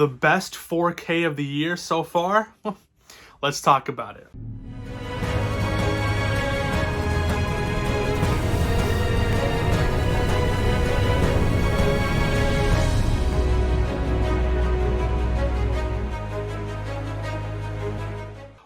the best 4K of the year so far? Let's talk about it.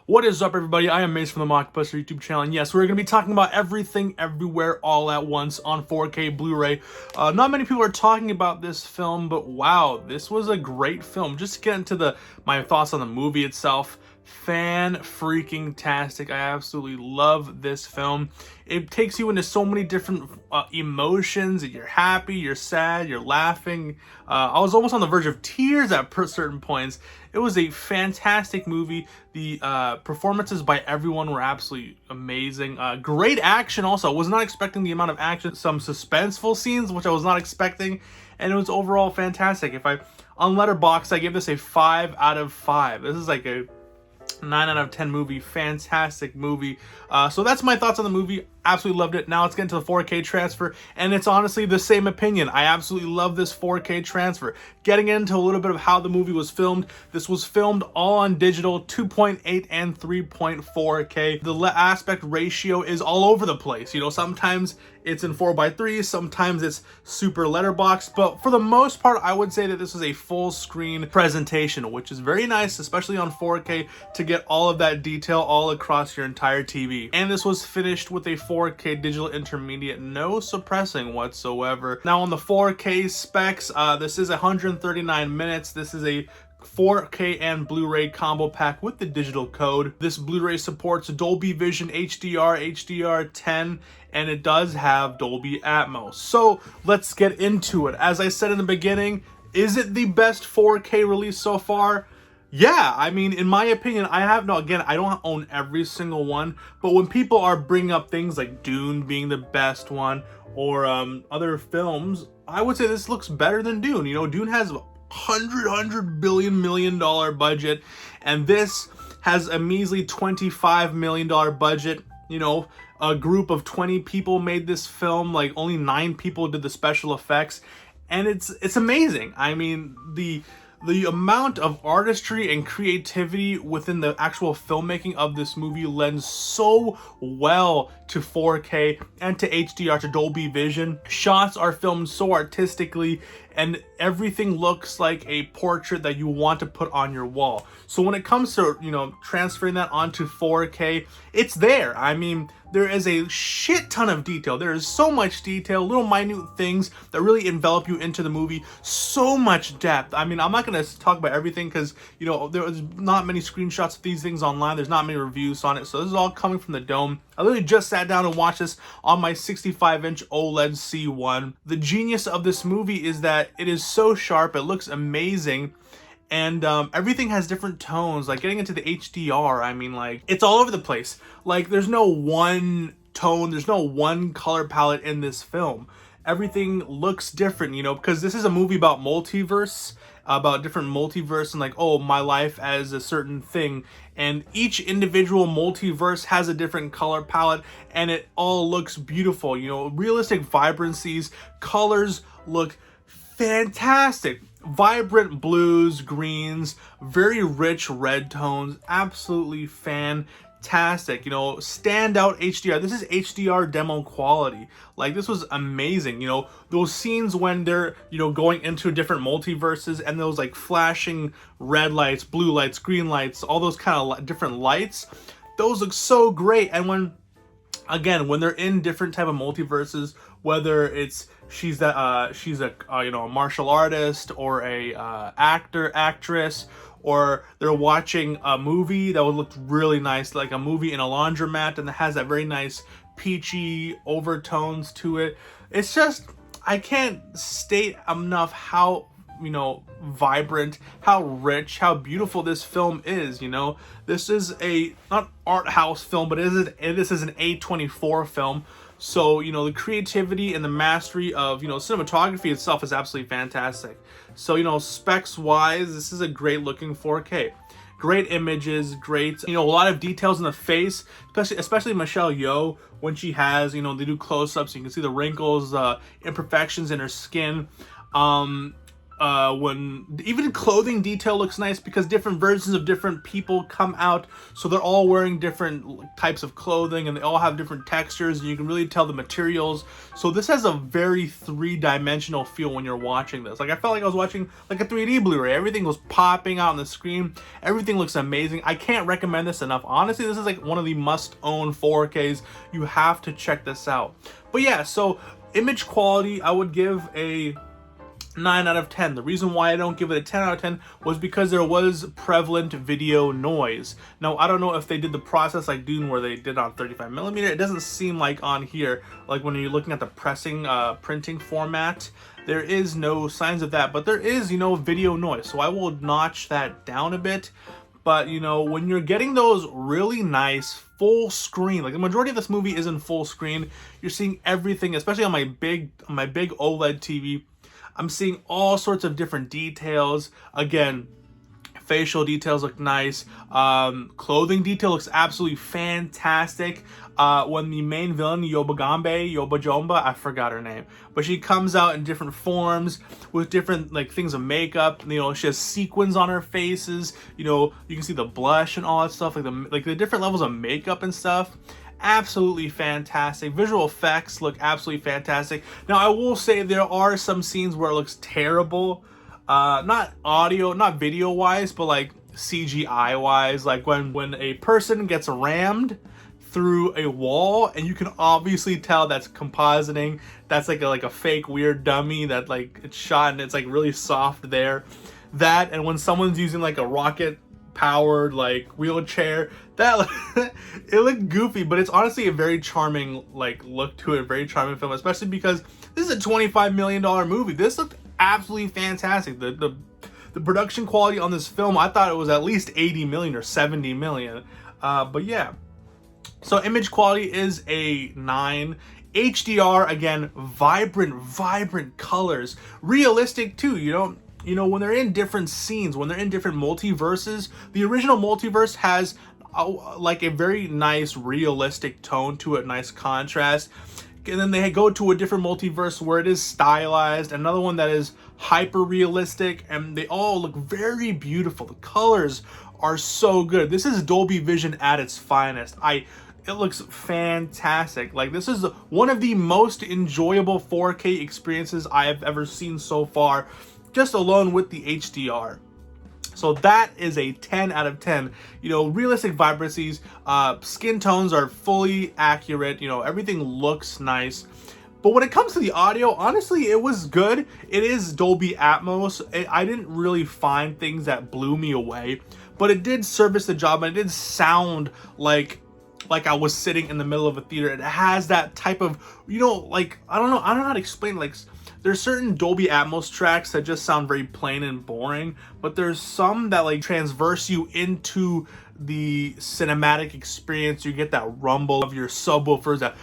What is up, everybody? I am Mace from the Mockbuster YouTube channel, and yes, we're going to be talking about everything, everywhere, all at once on 4K Blu-ray. Not many people are talking about this film, but wow, this was a great film. Just to get into my thoughts on the movie itself, fan-freaking-tastic. I absolutely love this film. It takes you into so many different emotions. You're happy, you're sad, you're laughing. I was almost on the verge of tears at certain points. It was a fantastic movie. The performances by everyone were absolutely amazing. Great action also. I was not expecting the amount of action. Some suspenseful scenes, which I was not expecting. And it was overall fantastic. On Letterboxd, I give this a 5 out of 5. This is like a 9 out of 10 movie. Fantastic movie. So that's my thoughts on the movie. Absolutely loved it. Now let's get into the 4K transfer, and it's honestly the same opinion. I absolutely love this 4K transfer. Getting into a little bit of how the movie was filmed. This was filmed all on digital, 2.8 and 3.4K. The aspect ratio is all over the place. You know, sometimes it's in 4:3, sometimes it's super letterboxed, but for the most part, I would say that this is a full screen presentation, which is very nice, especially on 4K, to get all of that detail all across your entire TV. And this was finished with a 4K digital intermediate, no suppressing whatsoever. Now on the 4K specs, this is 139 minutes. This is a 4K and Blu-ray combo pack with the digital code. This Blu-ray supports Dolby Vision HDR, HDR10, and it does have Dolby Atmos. So let's get into it. As I said in the beginning, is it the best 4K release so far? Yeah, I mean, in my opinion, I don't own every single one, but when people are bringing up things like Dune being the best one, or other films, I would say this looks better than Dune. You know, Dune has $100 billion budget, and this has a measly $25 million budget. You know, a group of 20 people made this film, like only 9 people did the special effects, and it's amazing. I mean, the amount of artistry and creativity within the actual filmmaking of this movie lends so well to 4K and to HDR, to Dolby Vision. Shots are filmed so artistically, and everything looks like a portrait that you want to put on your wall. So when it comes to, you know, transferring that onto 4K, it's there. I mean, there is a shit ton of detail. There is so much detail, little minute things that really envelop you into the movie. So much depth. I mean, I'm not going to talk about everything because, you know, there's not many screenshots of these things online. There's not many reviews on it. So this is all coming from the dome. I literally just sat down and watched this on my 65-inch OLED C1. The genius of this movie is that it is so sharp. It looks amazing. And everything has different tones. Like getting into the HDR, I mean, like, it's all over the place. Like, there's no one tone, there's no one color palette in this film. Everything looks different, you know, because this is a movie about multiverse, about different multiverse, and like, oh, my life as a certain thing. And each individual multiverse has a different color palette, and it all looks beautiful. You know, realistic vibrancies, colors look fantastic. Vibrant blues, greens, very rich red tones, absolutely fantastic. You know, standout HDR. This is HDR demo quality. Like, this was amazing. You know, those scenes when they're, you know, going into different multiverses, and those like flashing red lights, blue lights, green lights, all those kind of different lights, those look so great. And when they're in different type of multiverses, whether it's she's a you know, a martial artist, or a actress, or they're watching a movie that would look really nice, like a movie in a laundromat, and it has that very nice peachy overtones to it. It's just, I can't state enough how, you know, vibrant, how rich, how beautiful this film is. You know, this is a not art house film, but this is an A24 film. So, you know, the creativity and the mastery of, you know, cinematography itself is absolutely fantastic. So, you know, specs wise, this is a great looking 4K. Great images, great, you know, a lot of details in the face, especially Michelle Yeoh, when she has, you know, they do close-ups, you can see the wrinkles, imperfections in her skin. when even clothing detail looks nice because different versions of different people come out, so they're all wearing different types of clothing and they all have different textures and you can really tell the materials. So this has a very three-dimensional feel when you're watching this. Like, I felt like I was watching like a 3D Blu-ray. Everything was popping out on the screen. Everything looks amazing. I can't recommend this enough. Honestly, this is like one of the must-own 4Ks. You have to check this out. But yeah, so image quality, I would give a 9 out of 10. The reason why I don't give it a 10 out of 10 was because there was prevalent video noise. Now, I don't know if they did the process like Dune where they did on 35mm. It doesn't seem like on here, like when you're looking at the printing format, there is no signs of that, but there is, you know, video noise. So I will notch that down a bit. But, you know, when you're getting those really nice full screen, like the majority of this movie is in full screen, you're seeing everything, especially on my big OLED TV. I'm seeing all sorts of different details. Again, facial details look nice. Clothing detail looks absolutely fantastic. When the main villain, Yobajomba, I forgot her name, but she comes out in different forms with different like things of makeup. You know, she has sequins on her faces. You know, you can see the blush and all that stuff, like the different levels of makeup and stuff. Absolutely fantastic. Visual effects look absolutely fantastic. Now, I will say there are some scenes where it looks terrible. Not video wise, but like CGI wise, like when a person gets rammed through a wall and you can obviously tell that's compositing. That's like a fake weird dummy that like it's shot and it's like really soft there. That, and when someone's using like a rocket powered like wheelchair, that it looked goofy, but it's honestly a very charming like look to it, a very charming film, especially because this is a $25 million movie. This looked absolutely fantastic. The production quality on this film, I thought it was at least 80 million or 70 million. But yeah, so image quality is a 9. HDR, again, vibrant colors, realistic too. You know, when they're in different scenes, when they're in different multiverses, the original multiverse has like a very nice realistic tone to it, nice contrast. And then they go to a different multiverse where it is stylized, another one that is hyper realistic, and they all look very beautiful. The colors are so good. This is Dolby Vision at its finest. It looks fantastic. Like, this is one of the most enjoyable 4K experiences I have ever seen so far, just alone with the HDR. So that is a 10 out of 10. You know, realistic vibrancies, skin tones are fully accurate. You know, everything looks nice. But when it comes to the audio, honestly, it was good. It is Dolby Atmos. I didn't really find things that blew me away, but it did service the job, and it did sound like I was sitting in the middle of a theater. It has that type of, you know, like, I don't know how to explain, like, there's certain Dolby Atmos tracks that just sound very plain and boring, but there's some that like transverse you into the cinematic experience. You get that rumble of your subwoofers, that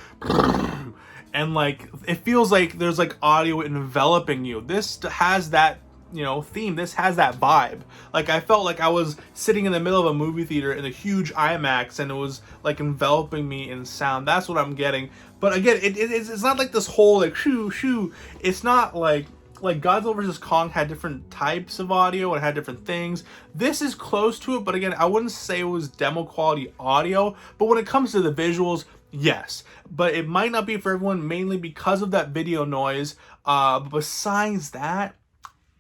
and like it feels like there's like audio enveloping you. This has that, you know, theme. This has that vibe. Like, I felt like I was sitting in the middle of a movie theater in a huge IMAX, and it was like enveloping me in sound. That's what I'm getting. But again, it's not like this whole like shoo. It's not like Godzilla vs. Kong had different types of audio and had different things. This is close to it, but again, I wouldn't say it was demo quality audio. But when it comes to the visuals, yes. But it might not be for everyone, mainly because of that video noise. Besides that,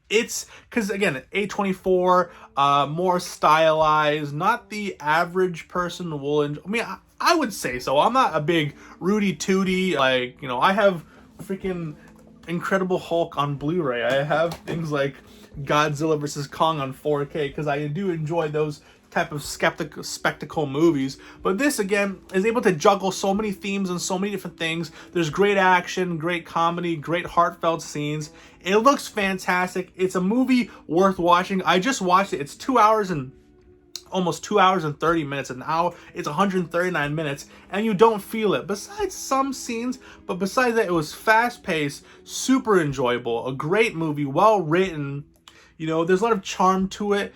it's because, again, A24, more stylized, not the average person will enjoy. I mean, I would say so. I'm not a big Rudy Tooty, like, you know, I have freaking Incredible Hulk on Blu-ray. I have things like Godzilla vs. Kong on 4K because I do enjoy those type of spectacle movies. But this, again, is able to juggle so many themes and so many different things. There's great action, great comedy, great heartfelt scenes. It looks fantastic. It's a movie worth watching. I just watched it. It's almost 2 hours and 30 minutes. An hour, it's 139 minutes, and you don't feel it. Besides some scenes, but besides that, it was fast-paced, super enjoyable, a great movie, well written. You know, there's a lot of charm to it.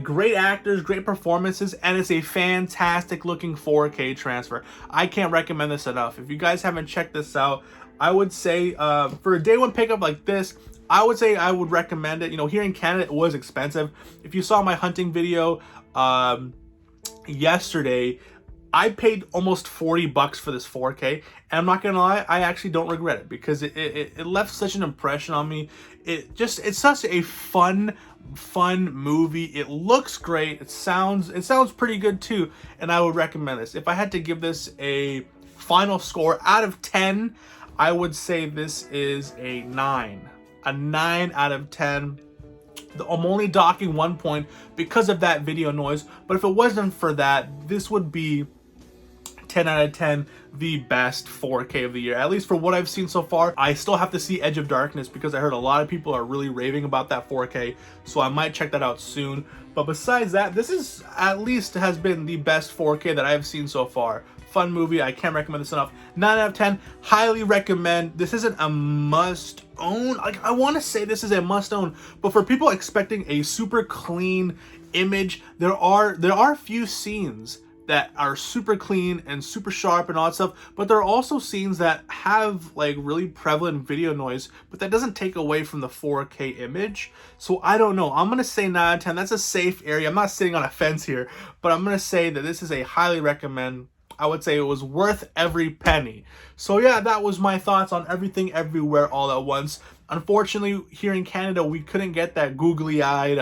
Great actors, great performances, and it's a fantastic looking 4K transfer. I can't recommend this enough. If you guys haven't checked this out, I would say for a day one pickup like this, I would say I would recommend it. You know, here in Canada, it was expensive. If you saw my hunting video yesterday, I paid almost $40 for this 4K, and I'm not gonna lie, I actually don't regret it, because it left such an impression on me. It's such a fun movie. It looks great. It sounds pretty good too, and I would recommend this. If I had to give this a final score out of 10, I would say this is a 9. A 9 out of 10. I'm only docking 1 point because of that video noise, but if it wasn't for that, this would be 10 out of 10, the best 4K of the year, at least for what I've seen so far. I still have to see Edge of Darkness, because I heard a lot of people are really raving about that 4K, so I might check that out soon. But besides that, this is at least has been the best 4K that I've seen so far. Fun movie. I can't recommend this enough. 9 out of 10. Highly recommend. This isn't a must own. Like, I want to say this is a must own, but for people expecting a super clean image, there are a few scenes that are super clean and super sharp and all that stuff, but there are also scenes that have like really prevalent video noise, but that doesn't take away from the 4K image. So I don't know. I'm gonna say 9 out of 10. That's a safe area. I'm not sitting on a fence here, but I'm gonna say that this is a highly recommend. I would say it was worth every penny. So yeah, that was my thoughts on Everything Everywhere All at Once. Unfortunately, here in Canada, we couldn't get that googly-eyed,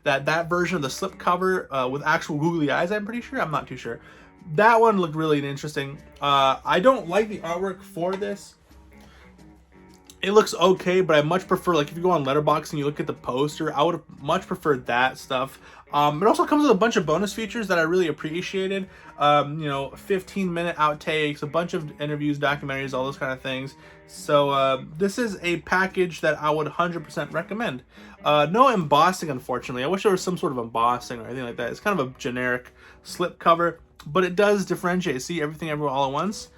that version of the slipcover with actual googly eyes, I'm pretty sure. I'm not too sure. That one looked really interesting. I don't like the artwork for this. It looks okay, but I much prefer, like, if you go on Letterboxd and you look at the poster, I would have much preferred that stuff. It also comes with a bunch of bonus features that I really appreciated. You know, 15-minute outtakes, a bunch of interviews, documentaries, all those kind of things. So this is a package that I would 100% recommend. No embossing, unfortunately. I wish there was some sort of embossing or anything like that. It's kind of a generic slipcover, but it does differentiate. See, Everything Everywhere All at Once.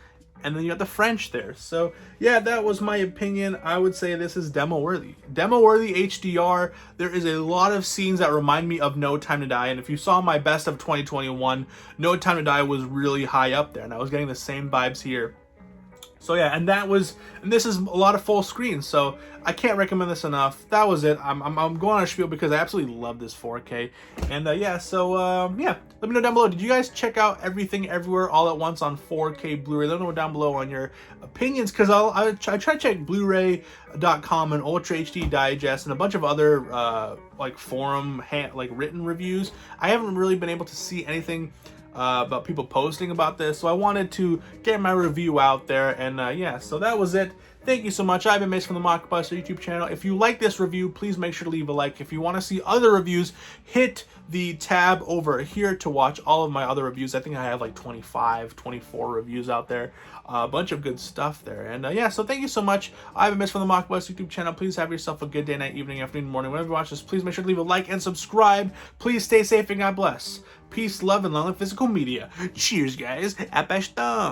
And then you got the French there. So yeah, that was my opinion. I would say this is demo worthy. Demo worthy HDR. There is a lot of scenes that remind me of No Time to Die. And if you saw my best of 2021, No Time to Die was really high up there. And I was getting the same vibes here. So yeah, and this is a lot of full screen, so I can't recommend this enough. That was it. I'm going on a spiel because I absolutely love this 4K. And yeah, so yeah, let me know down below. Did you guys check out Everything Everywhere All at Once on 4K Blu-ray? Let me know down below on your opinions, because I try to check Blu-ray.com and Ultra HD Digest and a bunch of other like forum written reviews. I haven't really been able to see anything about people posting about this, so I wanted to get my review out there. And yeah, so that was it. Thank you so much. I've been Mace from the Mockbuster YouTube channel. If you like this review, please make sure to leave a like. If you want to see other reviews, hit the tab over here to watch all of my other reviews. I think I have like 25, 24 reviews out there. A bunch of good stuff there. And yeah, so thank you so much. I've been Mace from the Mockbuster YouTube channel. Please have yourself a good day, night, evening, afternoon, morning. Whenever you watch this, please make sure to leave a like and subscribe. Please stay safe and God bless. Peace, love, and long live physical media. Cheers, guys. Apashtão.